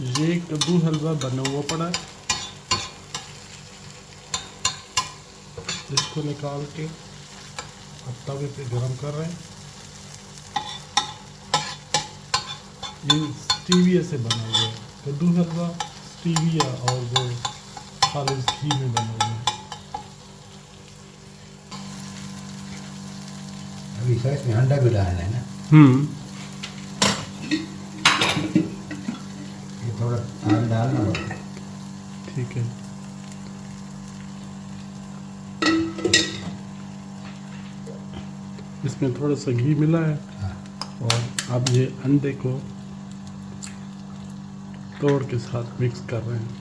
ये कद्दू हलवा बना हुआ पड़ा है, इसको निकाल के अब तवे पे गरम कर रहे हैं। ये स्टीविया से बना हुआ है कद्दू हलवा, स्टीविया और वो खालिस घी में बना हुआ है। अभी सर इसमें अंडा भी डालना है ना, ये थोड़ा आग डालना होगा। ठीक है। इसमें थोड़ा सा घी मिला है और अब ये अंडे को तोड़ के साथ मिक्स कर रहे हैं।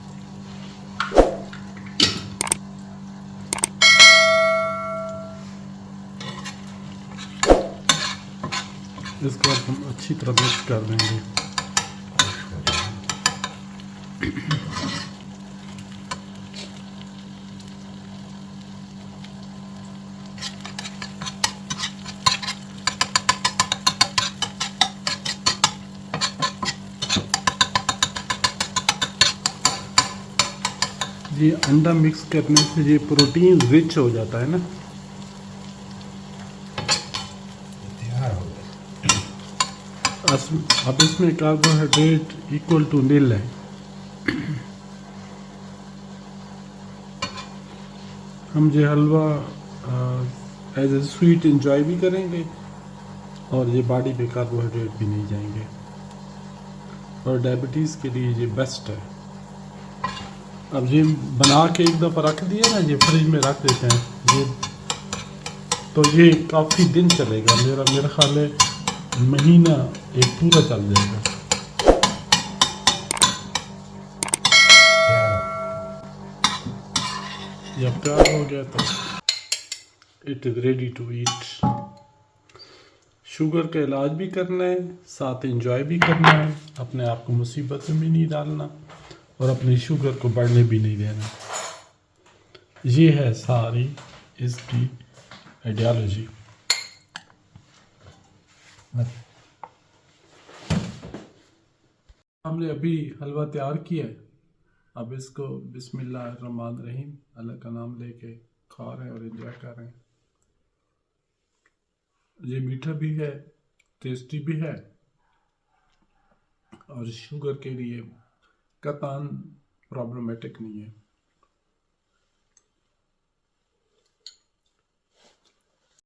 इसको अब हम अच्छी तरह मिक्स कर देंगे। ये अंडा मिक्स करने से ये प्रोटीन रिच हो जाता है ना। तैयार हो गया। अब इसमें कार्बोहाइड्रेट इक्वल टू नील है। हम ये हलवा एज ए स्वीट इंजॉय भी करेंगे और ये बॉडी पे कार्बोहाइड्रेट भी नहीं जाएंगे और डायबिटीज़ के लिए ये बेस्ट है। अब ये बना के एक दफ़ा रख दिया ना, ये फ्रिज में रख देते हैं ये, तो ये काफ़ी दिन चलेगा। मेरा ख्याल है महीना एक पूरा चल जाएगा। ये अब तैयार हो गया तो it is ready to eat. Sugar का इलाज भी करना है, साथ एंजॉय भी करना है, अपने आप को मुसीबत में भी नहीं डालना और अपनी शुगर को बढ़ने भी नहीं देना। ये है सारी इसकी आइडियोलॉजी। हमने अभी हलवा तैयार किया है, अब इसको बिस्मिल्लाहिर्रहमानिर्रहीम अल्लाह का नाम लेके खा रहे हैं और एंजॉय कर रहे हैं। ये मीठा भी है, टेस्टी भी है और शुगर के लिए कतई प्रॉब्लमेटिक नहीं है।